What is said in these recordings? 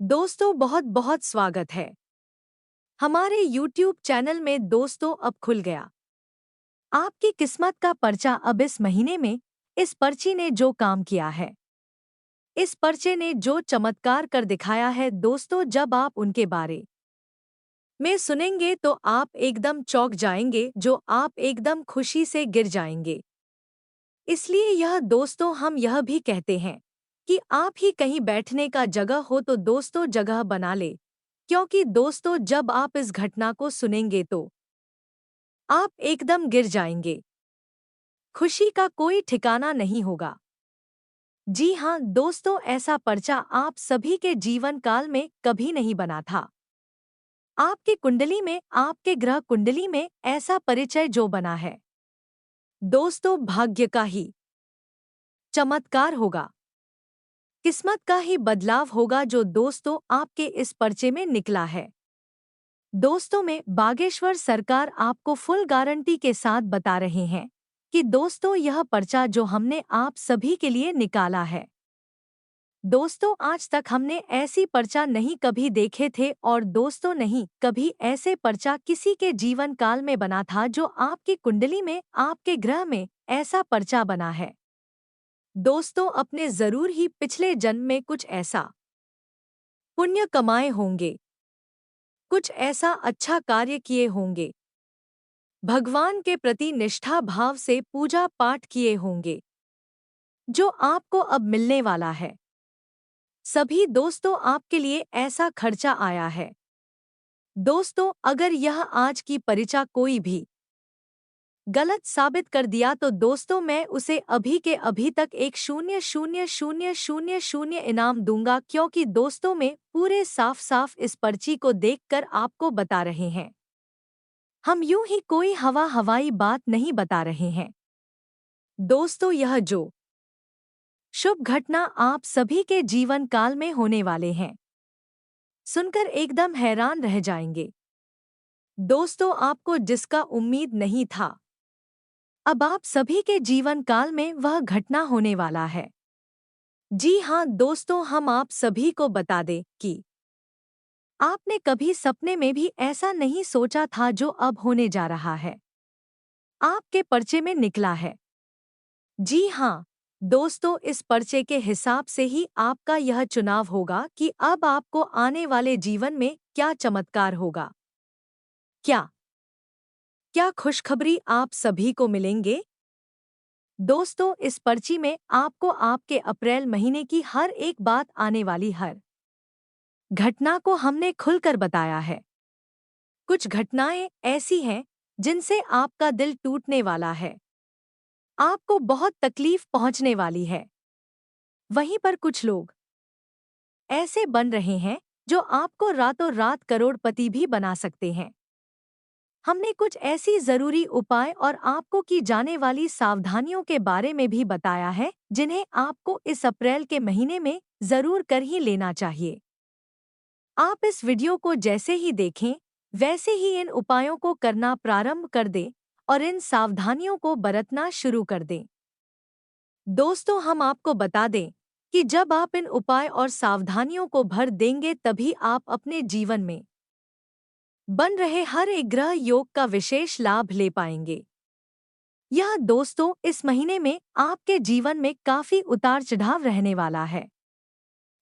दोस्तों बहुत बहुत स्वागत है हमारे YouTube चैनल में। दोस्तों अब खुल गया आपकी किस्मत का पर्चा। अब इस महीने में इस पर्ची ने जो काम किया है, इस पर्चे ने जो चमत्कार कर दिखाया है दोस्तों, जब आप उनके बारे में सुनेंगे तो आप एकदम चौंक जाएंगे, जो आप एकदम खुशी से गिर जाएंगे। इसलिए यह दोस्तों हम यह भी कहते हैं कि आप ही कहीं बैठने का जगह हो तो दोस्तों जगह बना ले, क्योंकि दोस्तों जब आप इस घटना को सुनेंगे तो आप एकदम गिर जाएंगे। खुशी का कोई ठिकाना नहीं होगा। जी हाँ दोस्तों, ऐसा पर्चा आप सभी के जीवन काल में कभी नहीं बना था। आपके कुंडली में, आपके ग्रह कुंडली में ऐसा परिचय जो बना है दोस्तों, भाग्य का ही चमत्कार होगा, किस्मत का ही बदलाव होगा जो दोस्तों आपके इस पर्चे में निकला है। दोस्तों में बागेश्वर सरकार आपको फुल गारंटी के साथ बता रहे हैं कि दोस्तों यह पर्चा जो हमने आप सभी के लिए निकाला है, दोस्तों आज तक हमने ऐसी पर्चा नहीं कभी देखे थे, और दोस्तों नहीं कभी ऐसे पर्चा किसी के जीवन काल में बना था जो आपकी कुंडली में, आपके ग्रह में ऐसा पर्चा बना है। दोस्तों अपने जरूर ही पिछले जन्म में कुछ ऐसा पुण्य कमाए होंगे, कुछ ऐसा अच्छा कार्य किए होंगे, भगवान के प्रति निष्ठा भाव से पूजा पाठ किए होंगे, जो आपको अब मिलने वाला है। सभी दोस्तों आपके लिए ऐसा खर्चा आया है। दोस्तों अगर यह आज की परिचा कोई भी गलत साबित कर दिया तो दोस्तों मैं उसे अभी के अभी तक एक 0,000,000 इनाम दूंगा, क्योंकि दोस्तों में पूरे साफ साफ इस पर्ची को देखकर आपको बता रहे हैं। हम यूं ही कोई हवाई बात नहीं बता रहे हैं। दोस्तों यह जो शुभ घटना आप सभी के जीवन काल में होने वाले हैं, सुनकर एकदम हैरान रह जाएंगे। दोस्तों आपको जिसका उम्मीद नहीं था, अब आप सभी के जीवन काल में वह घटना होने वाला है। जी हाँ दोस्तों, हम आप सभी को बता दें कि आपने कभी सपने में भी ऐसा नहीं सोचा था जो अब होने जा रहा है, आपके पर्चे में निकला है। जी हाँ दोस्तों, इस पर्चे के हिसाब से ही आपका यह चुनाव होगा कि अब आपको आने वाले जीवन में क्या चमत्कार होगा, क्या क्या खुशखबरी आप सभी को मिलेंगे। दोस्तों इस पर्ची में आपको आपके अप्रैल महीने की हर एक बात, आने वाली हर घटना को हमने खुलकर बताया है। कुछ घटनाएं ऐसी हैं जिनसे आपका दिल टूटने वाला है, आपको बहुत तकलीफ पहुंचने वाली है। वहीं पर कुछ लोग ऐसे बन रहे हैं जो आपको रातों रात करोड़पति भी बना सकते हैं। हमने कुछ ऐसी जरूरी उपाय और आपको की जाने वाली सावधानियों के बारे में भी बताया है, जिन्हें आपको इस अप्रैल के महीने में जरूर कर ही लेना चाहिए। आप इस वीडियो को जैसे ही देखें वैसे ही इन उपायों को करना प्रारंभ कर दें और इन सावधानियों को बरतना शुरू कर दें। दोस्तों हम आपको बता दें कि जब आप इन उपाय और सावधानियों को भर देंगे तभी आप अपने जीवन में बन रहे हर एक ग्रह योग का विशेष लाभ ले पाएंगे। यह दोस्तों इस महीने में आपके जीवन में काफी उतार चढ़ाव रहने वाला है,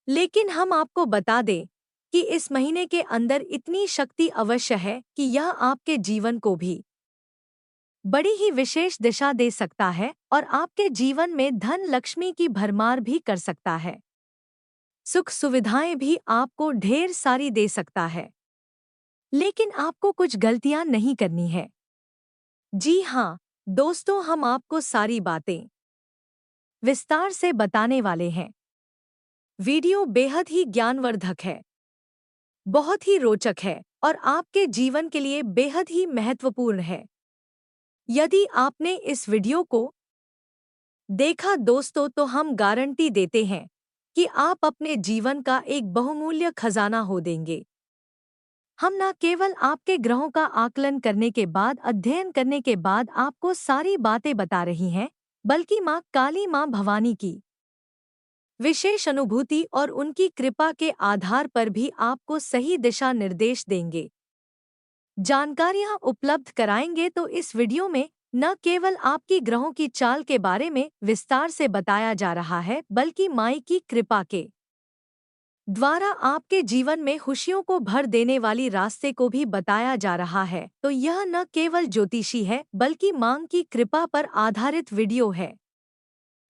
लेकिन हम आपको बता दें कि इस महीने के अंदर इतनी शक्ति अवश्य है कि यह आपके जीवन को भी बड़ी ही विशेष दिशा दे सकता है और आपके जीवन में धन लक्ष्मी की भरमार भी कर सकता है। सुख सुविधाएं भी आपको ढेर सारी दे सकता है, लेकिन आपको कुछ गलतियां नहीं करनी है। जी हाँ दोस्तों, हम आपको सारी बातें विस्तार से बताने वाले हैं। वीडियो बेहद ही ज्ञानवर्धक है, बहुत ही रोचक है और आपके जीवन के लिए बेहद ही महत्वपूर्ण है। यदि आपने इस वीडियो को देखा दोस्तों, तो हम गारंटी देते हैं कि आप अपने जीवन का एक बहुमूल्य खजाना हो देंगे। हम न केवल आपके ग्रहों का आकलन करने के बाद, अध्ययन करने के बाद आपको सारी बातें बता रही हैं, बल्कि माँ काली, माँ भवानी की विशेष अनुभूति और उनकी कृपा के आधार पर भी आपको सही दिशा निर्देश देंगे। जानकारियां उपलब्ध कराएंगे तो इस वीडियो में न केवल आपकी ग्रहों की चाल के बारे में विस्तार से बताया जा रहा है, बल्कि माई की कृपा के द्वारा आपके जीवन में खुशियों को भर देने वाली रास्ते को भी बताया जा रहा है। तो यह न केवल ज्योतिषी है, बल्कि मां की कृपा पर आधारित वीडियो है।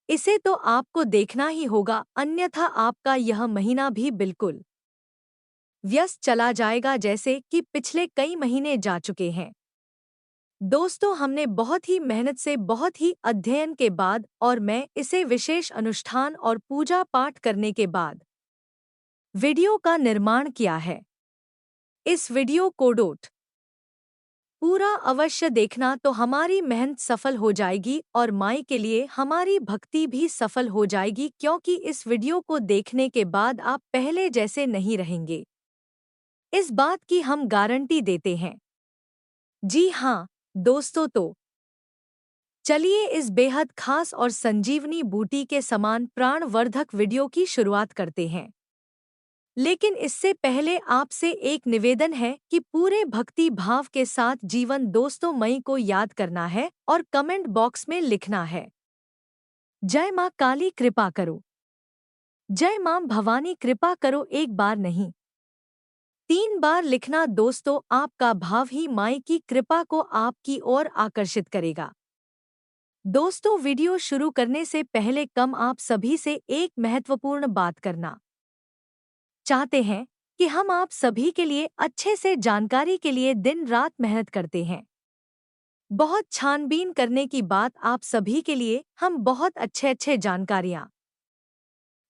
इसे तो आपको देखना ही होगा, अन्यथा आपका यह महीना भी बिल्कुल व्यस्त चला जाएगा, जैसे कि पिछले कई महीने जा चुके हैं। दोस्तों, हमने बहुत ही मेहनत से, बहुत ही अध्ययन के बाद और मैं इसे विशेष अनुष्ठान और पूजा पाठ करने के बाद वीडियो का निर्माण किया है। इस वीडियो को डोट पूरा अवश्य देखना, तो हमारी मेहनत सफल हो जाएगी और माई के लिए हमारी भक्ति भी सफल हो जाएगी, क्योंकि इस वीडियो को देखने के बाद आप पहले जैसे नहीं रहेंगे। इस बात की हम गारंटी देते हैं। जी हाँ दोस्तों, तो चलिए इस बेहद खास और संजीवनी बूटी के समान प्राणवर्धक वीडियो की शुरुआत करते हैं। लेकिन इससे पहले आपसे एक निवेदन है कि पूरे भक्ति भाव के साथ जीवन दोस्तों मई को याद करना है और कमेंट बॉक्स में लिखना है, जय मां काली कृपा करो, जय मां भवानी कृपा करो। एक बार नहीं, 3 बार लिखना दोस्तों। आपका भाव ही माई की कृपा को आपकी ओर आकर्षित करेगा। दोस्तों, वीडियो शुरू करने से पहले आप सभी से एक महत्वपूर्ण बात करना चाहते हैं कि हम आप सभी के लिए अच्छे से जानकारी के लिए दिन रात मेहनत करते हैं। बहुत छानबीन करने की बात आप सभी के लिए हम बहुत अच्छे जानकारियां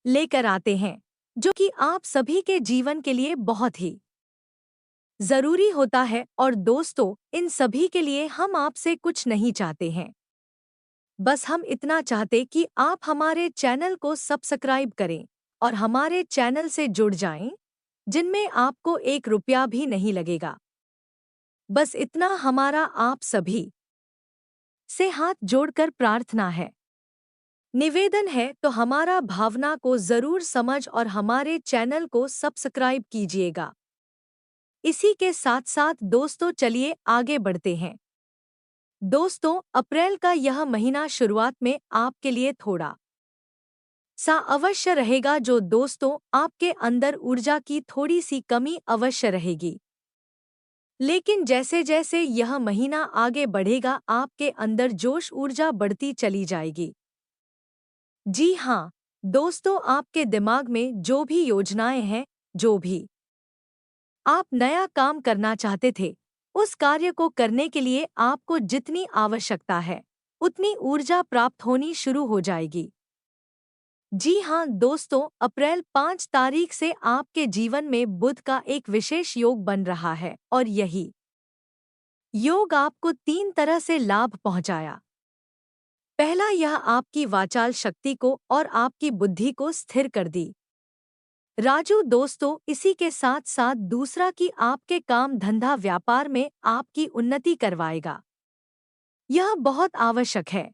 लेकर आते हैं, जो कि आप सभी के जीवन के लिए बहुत ही जरूरी होता है। और दोस्तों, इन सभी के लिए हम आपसे कुछ नहीं चाहते हैं, बस हम इतना चाहते कि आप हमारे चैनल को सब्सक्राइब करें और हमारे चैनल से जुड़ जाएं, जिनमें आपको 1 रुपया भी नहीं लगेगा। बस इतना हमारा आप सभी से हाथ जोड़कर प्रार्थना है, निवेदन है। तो हमारा भावना को जरूर समझ और हमारे चैनल को सब्सक्राइब कीजिएगा। इसी के साथ साथ दोस्तों, चलिए आगे बढ़ते हैं। दोस्तों, अप्रैल का यह महीना शुरुआत में आपके लिए थोड़ा सा अवश्य रहेगा, जो दोस्तों आपके अंदर ऊर्जा की थोड़ी सी कमी अवश्य रहेगी। लेकिन जैसे जैसे यह महीना आगे बढ़ेगा, आपके अंदर जोश ऊर्जा बढ़ती चली जाएगी। जी हाँ दोस्तों, आपके दिमाग में जो भी योजनाएं हैं, जो भी आप नया काम करना चाहते थे, उस कार्य को करने के लिए आपको जितनी आवश्यकता है, उतनी ऊर्जा प्राप्त होनी शुरू हो जाएगी। जी हाँ दोस्तों, अप्रैल 5 तारीख से आपके जीवन में बुध का एक विशेष योग बन रहा है और यही योग आपको 3 तरह से लाभ पहुंचाया। पहला, यह आपकी वाचाल शक्ति को और आपकी बुद्धि को स्थिर कर दी राजू दोस्तों। इसी के साथ साथ दूसरा कि आपके काम धंधा व्यापार में आपकी उन्नति करवाएगा। यह बहुत आवश्यक है,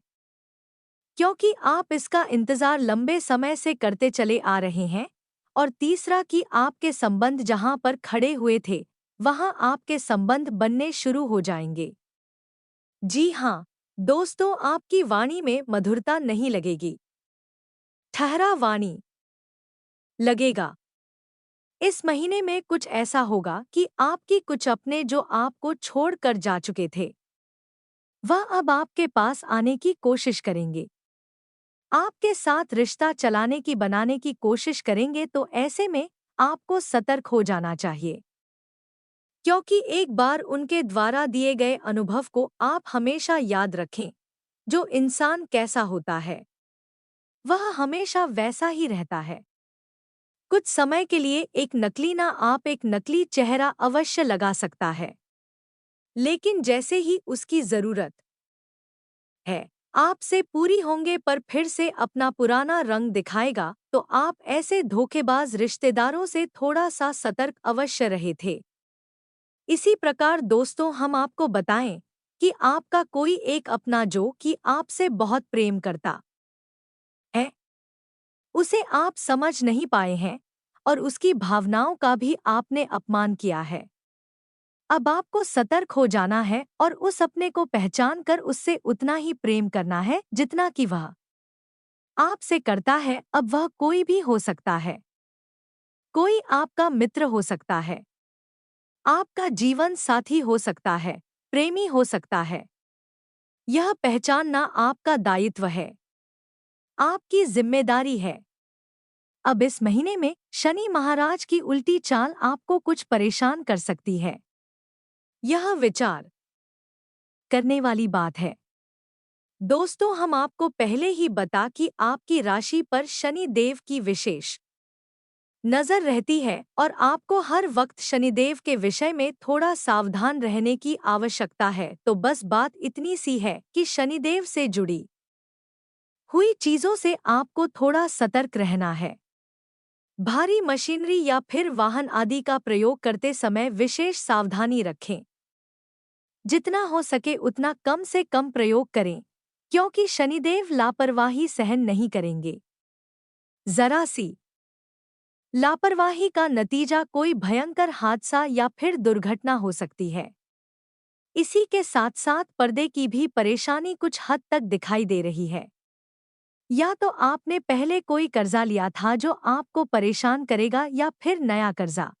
क्योंकि आप इसका इंतजार लंबे समय से करते चले आ रहे हैं। और तीसरा कि आपके संबंध जहां पर खड़े हुए थे, वहां आपके संबंध बनने शुरू हो जाएंगे। जी हाँ दोस्तों, आपकी वाणी में मधुरता नहीं लगेगी, ठहरा वाणी लगेगा। इस महीने में कुछ ऐसा होगा कि आपकी कुछ अपने जो आपको छोड़कर जा चुके थे, वह अब आपके पास आने की कोशिश करेंगे, आपके साथ रिश्ता चलाने की बनाने की कोशिश करेंगे। तो ऐसे में आपको सतर्क हो जाना चाहिए, क्योंकि एक बार उनके द्वारा दिए गए अनुभव को आप हमेशा याद रखें। जो इंसान कैसा होता है, वह हमेशा वैसा ही रहता है। कुछ समय के लिए एक नकली ना आप एक नकली चेहरा अवश्य लगा सकता है, लेकिन जैसे ही उसकी जरूरत है, आपसे पूरी होंगे पर फिर से अपना पुराना रंग दिखाएगा। तो आप ऐसे धोखेबाज रिश्तेदारों से थोड़ा सा सतर्क अवश्य रहे थे। इसी प्रकार दोस्तों, हम आपको बताएं कि आपका कोई एक अपना जो कि आपसे बहुत प्रेम करता है, उसे आप समझ नहीं पाए हैं और उसकी भावनाओं का भी आपने अपमान किया है। अब आपको सतर्क हो जाना है और उस अपने को पहचान कर उससे उतना ही प्रेम करना है जितना कि वह आपसे करता है। अब वह कोई भी हो सकता है, कोई आपका मित्र हो सकता है, आपका जीवन साथी हो सकता है, प्रेमी हो सकता है। यह पहचानना आपका दायित्व है, आपकी जिम्मेदारी है। अब इस महीने में शनि महाराज की उल्टी चाल आपको कुछ परेशान कर सकती है। यह विचार करने वाली बात है। दोस्तों, हम आपको पहले ही बता कि आपकी राशि पर शनि देव की विशेष नजर रहती है और आपको हर वक्त शनिदेव के विषय में थोड़ा सावधान रहने की आवश्यकता है। तो बस बात इतनी सी है कि शनिदेव से जुड़ी हुई चीजों से आपको थोड़ा सतर्क रहना है। भारी मशीनरी या फिर वाहन आदि का प्रयोग करते समय विशेष सावधानी रखें। जितना हो सके उतना कम से कम प्रयोग करें, क्योंकि शनिदेव लापरवाही सहन नहीं करेंगे। जरा सी लापरवाही का नतीजा कोई भयंकर हादसा या फिर दुर्घटना हो सकती है। इसी के साथ साथ पर्दे की भी परेशानी कुछ हद तक दिखाई दे रही है। या तो आपने पहले कोई कर्जा लिया था जो आपको परेशान करेगा, या फिर नया कर्जा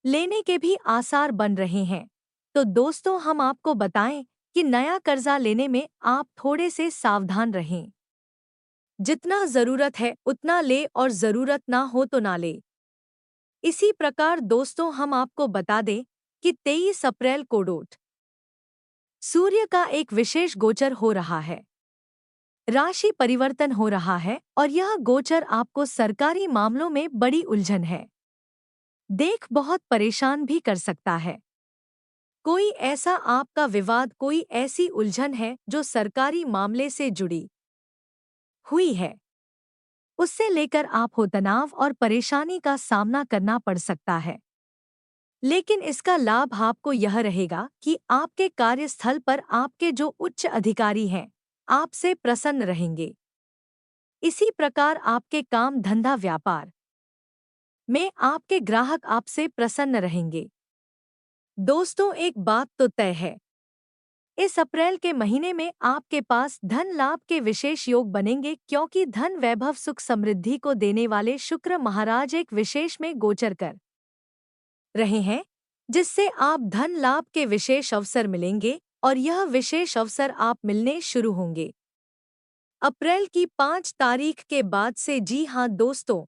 लेने के भी आसार बन रहे हैं। तो दोस्तों, हम आपको बताएं कि नया कर्जा लेने में आप थोड़े से सावधान रहें। जितना जरूरत है उतना ले और जरूरत ना हो तो ना ले। इसी प्रकार दोस्तों, हम आपको बता दें कि 23 अप्रैल को डोट सूर्य का एक विशेष गोचर हो रहा है। राशि परिवर्तन हो रहा है और यह गोचर आपको सरकारी मामलों में बड़ी उलझन है देख बहुत परेशान भी कर सकता है। कोई ऐसा आपका विवाद, कोई ऐसी उलझन है जो सरकारी मामले से जुड़ी हुई है, उससे लेकर आप हो तनाव और परेशानी का सामना करना पड़ सकता है। लेकिन इसका लाभ आपको यह रहेगा कि आपके कार्यस्थल पर आपके जो उच्च अधिकारी हैं, आपसे प्रसन्न रहेंगे। इसी प्रकार आपके काम धंधा व्यापार में आपके ग्राहक आपसे प्रसन्न रहेंगे। दोस्तों, एक बात तो तय है, इस अप्रैल के महीने में आपके पास धन लाभ के विशेष योग बनेंगे, क्योंकि धन वैभव सुख समृद्धि को देने वाले शुक्र महाराज एक विशेष में गोचर कर रहे हैं, जिससे आप धन लाभ के विशेष अवसर मिलेंगे और यह विशेष अवसर आप मिलने शुरू होंगे अप्रैल की 5 तारीख के बाद से। जी हाँ दोस्तों,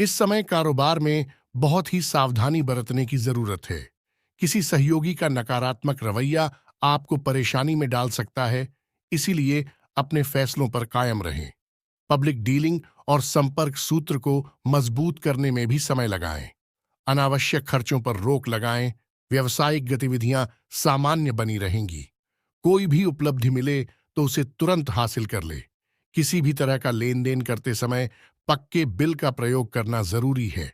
इस समय कारोबार में बहुत ही सावधानी बरतने की जरूरत है। किसी सहयोगी का नकारात्मक रवैया आपको परेशानी में डाल सकता है, इसीलिए अपने फैसलों पर कायम रहें। पब्लिक डीलिंग और संपर्क सूत्र को मजबूत करने में भी समय लगाएं। अनावश्यक खर्चों पर रोक लगाएं। व्यावसायिक गतिविधियां सामान्य बनी रहेंगी। कोई भी उपलब्धि मिले तो उसे तुरंत हासिल कर ले। किसी भी तरह का लेन देन करते समय पक्के बिल का प्रयोग करना जरूरी है।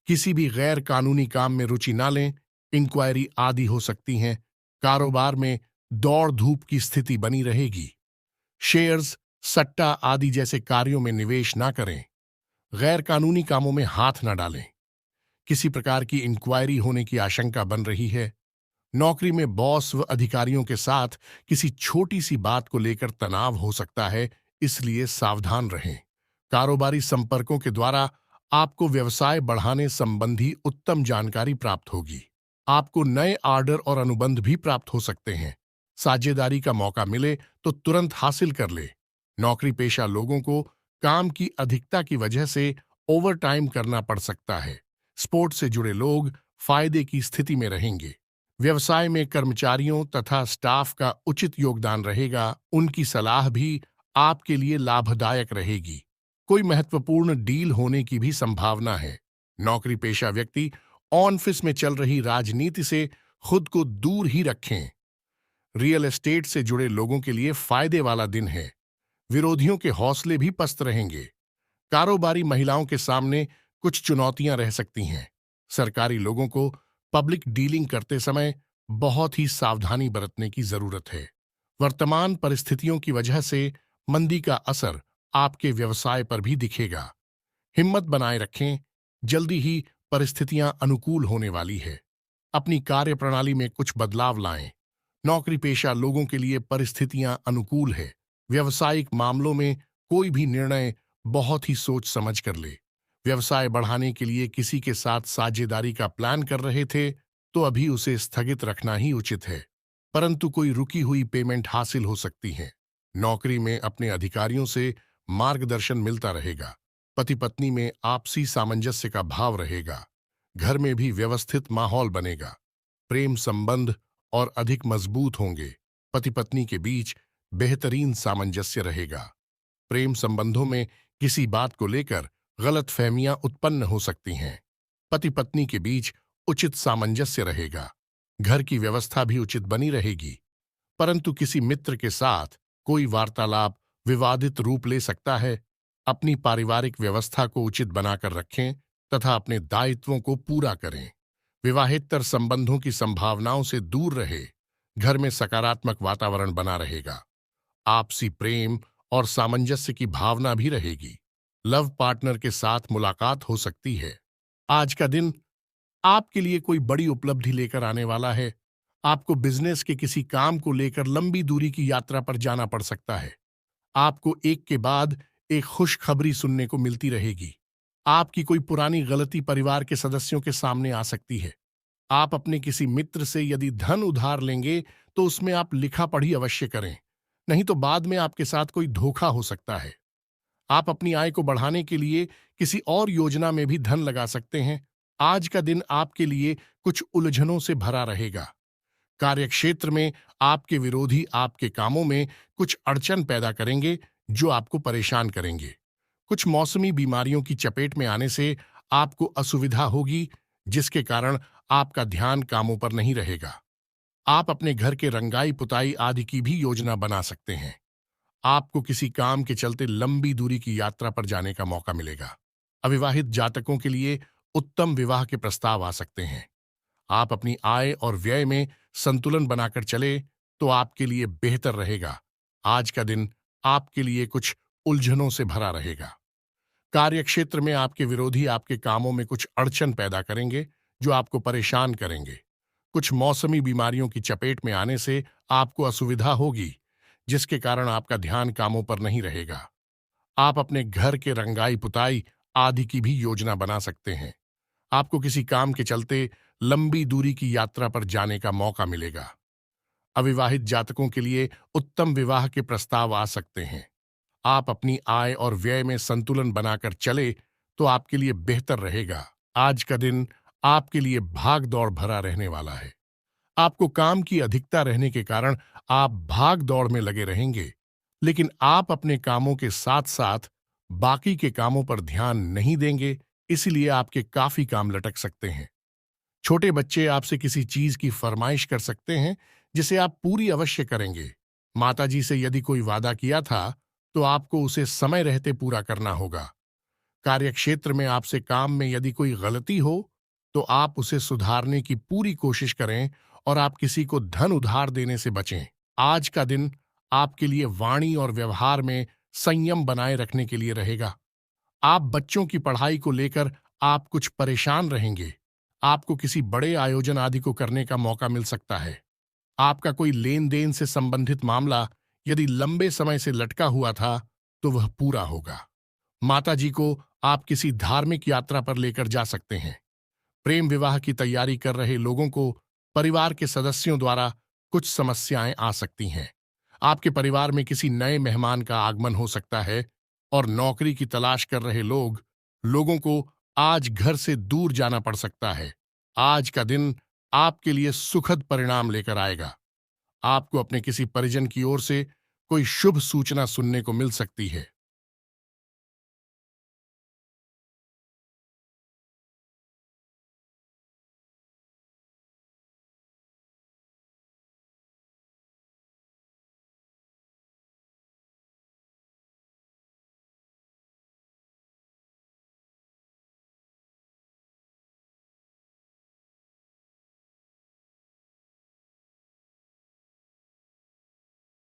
किसी भी गैर कानूनी काम में रुचि ना लें। इंक्वायरी आदि हो सकती हैं। कारोबार में दौड़ धूप की स्थिति बनी रहेगी। शेयर्स, सट्टा आदि जैसे कार्यों में निवेश ना करें। गैर कानूनी कामों में हाथ ना डालें। किसी प्रकार की इंक्वायरी होने की आशंका बन रही है। नौकरी में बॉस व अधिकारियों के साथ किसी छोटी सी बात को लेकर तनाव हो सकता है, इसलिए सावधान रहें। कारोबारी संपर्कों के द्वारा आपको व्यवसाय बढ़ाने संबंधी उत्तम जानकारी प्राप्त होगी। आपको नए ऑर्डर और अनुबंध भी प्राप्त हो सकते हैं। साझेदारी का मौका मिले तो तुरंत हासिल कर ले। नौकरी पेशा लोगों को काम की अधिकता की वजह से ओवरटाइम करना पड़ सकता है। स्पोर्ट्स से जुड़े लोग फायदे की स्थिति में रहेंगे। व्यवसाय में कर्मचारियों तथा स्टाफ का उचित योगदान रहेगा। उनकी सलाह भी आपके लिए लाभदायक रहेगी। कोई महत्वपूर्ण डील होने की भी संभावना है। नौकरी पेशा व्यक्ति ऑफिस में चल रही राजनीति से खुद को दूर ही रखें। रियल एस्टेट से जुड़े लोगों के लिए फायदे वाला दिन है। विरोधियों के हौसले भी पस्त रहेंगे। कारोबारी महिलाओं के सामने कुछ चुनौतियां रह सकती हैं। सरकारी लोगों को पब्लिक डीलिंग करते समय बहुत ही सावधानी बरतने की जरूरत है। वर्तमान परिस्थितियों की वजह से मंदी का असर आपके व्यवसाय पर भी दिखेगा। हिम्मत बनाए रखें। जल्दी ही परिस्थितियां अनुकूल होने वाली है। अपनी कार्यप्रणाली में कुछ बदलाव लाएं। नौकरी पेशा लोगों के लिए परिस्थितियां अनुकूल है। व्यवसायिक मामलों में कोई भी निर्णय बहुत ही सोच समझ कर ले। व्यवसाय बढ़ाने के लिए किसी के साथ साझेदारी का प्लान कर रहे थे तो अभी उसे स्थगित रखना ही उचित है, परंतु कोई रुकी हुई पेमेंट हासिल हो सकती है। नौकरी में अपने अधिकारियों से मार्गदर्शन मिलता रहेगा। पति पत्नी में आपसी सामंजस्य का भाव रहेगा। घर में भी व्यवस्थित माहौल बनेगा। प्रेम संबंध और अधिक मजबूत होंगे। पति पत्नी के बीच बेहतरीन सामंजस्य रहेगा। प्रेम संबंधों में किसी बात को लेकर गलतफहमियां उत्पन्न हो सकती हैं। पति पत्नी के बीच उचित सामंजस्य रहेगा। घर की व्यवस्था भी उचित बनी रहेगी, परंतु किसी मित्र के साथ कोई वार्तालाप विवादित रूप ले सकता है। अपनी पारिवारिक व्यवस्था को उचित बनाकर रखें तथा अपने दायित्वों को पूरा करें। विवाहेतर संबंधों की संभावनाओं से दूर रहे। घर में सकारात्मक वातावरण बना रहेगा। आपसी प्रेम और सामंजस्य की भावना भी रहेगी। लव पार्टनर के साथ मुलाकात हो सकती है। आज का दिन आपके लिए कोई बड़ी उपलब्धि लेकर आने वाला है। आपको बिजनेस के किसी काम को लेकर लंबी दूरी की यात्रा पर जाना पड़ सकता है। आपको एक के बाद एक खुशखबरी सुनने को मिलती रहेगी। आपकी कोई पुरानी गलती परिवार के सदस्यों के सामने आ सकती है। आप अपने किसी मित्र से यदि धन उधार लेंगे तो उसमें आप लिखा पढ़ी अवश्य करें, नहीं तो बाद में आपके साथ कोई धोखा हो सकता है। आप अपनी आय को बढ़ाने के लिए किसी और योजना में भी धन लगा सकते हैं। आज का दिन आपके लिए कुछ उलझनों से भरा रहेगा। कार्यक्षेत्र में आपके विरोधी आपके कामों में कुछ अड़चन पैदा करेंगे जो आपको परेशान करेंगे। कुछ मौसमी बीमारियों की चपेट में आने से आपको असुविधा होगी, जिसके कारण आपका ध्यान कामों पर नहीं रहेगा। आप अपने घर के रंगाई पुताई आदि की भी योजना बना सकते हैं। आपको किसी काम के चलते लंबी दूरी की यात्रा पर जाने का मौका मिलेगा। अविवाहित जातकों के लिए उत्तम विवाह के प्रस्ताव आ सकते हैं। आप अपनी आय और व्यय में संतुलन बनाकर चले तो आपके लिए बेहतर रहेगा। आज का दिन आपके लिए कुछ उलझनों से भरा रहेगा। कार्यक्षेत्र में आपके विरोधी आपके कामों में कुछ अड़चन पैदा करेंगे जो आपको परेशान करेंगे। कुछ मौसमी बीमारियों की चपेट में आने से आपको असुविधा होगी, जिसके कारण आपका ध्यान कामों पर नहीं रहेगा। आप अपने घर के रंगाई पुताई आदि की भी योजना बना सकते हैं। आपको किसी काम के चलते लंबी दूरी की यात्रा पर जाने का मौका मिलेगा। अविवाहित जातकों के लिए उत्तम विवाह के प्रस्ताव आ सकते हैं। आप अपनी आय और व्यय में संतुलन बनाकर चले तो आपके लिए बेहतर रहेगा। आज का दिन आपके लिए भाग दौड़ भरा रहने वाला है। आपको काम की अधिकता रहने के कारण आप भाग दौड़ में लगे रहेंगे, लेकिन आप अपने कामों के साथ साथ बाकी के कामों पर ध्यान नहीं देंगे, इसलिए आपके काफी काम लटक सकते हैं। छोटे बच्चे आपसे किसी चीज की फरमाइश कर सकते हैं, जिसे आप पूरी अवश्य करेंगे। माताजी से यदि कोई वादा किया था, तो आपको उसे समय रहते पूरा करना होगा। कार्यक्षेत्र में आपसे काम में यदि कोई गलती हो, तो आप उसे सुधारने की पूरी कोशिश करें और आप किसी को धन उधार देने से बचें। आज का दिन आपके लिए वाणी और व्यवहार में संयम बनाए रखने के लिए रहेगा। आप बच्चों की पढ़ाई को लेकर आप कुछ परेशान रहेंगे। आपको किसी बड़े आयोजन आदि को करने का मौका मिल सकता है। आपका कोई लेन देन से संबंधित मामला यदि लंबे समय से लटका हुआ था, तो वह पूरा होगा। माताजी को आप किसी धार्मिक यात्रा पर लेकर जा सकते हैं। प्रेम विवाह की तैयारी कर रहे लोगों को परिवार के सदस्यों द्वारा कुछ समस्याएं आ सकती हैं। आपके परिवार में किसी नए मेहमान का आगमन हो सकता है और नौकरी की तलाश कर रहे लोगों को आज घर से दूर जाना पड़ सकता है। आज का दिन आपके लिए सुखद परिणाम लेकर आएगा। आपको अपने किसी परिजन की ओर से कोई शुभ सूचना सुनने को मिल सकती है।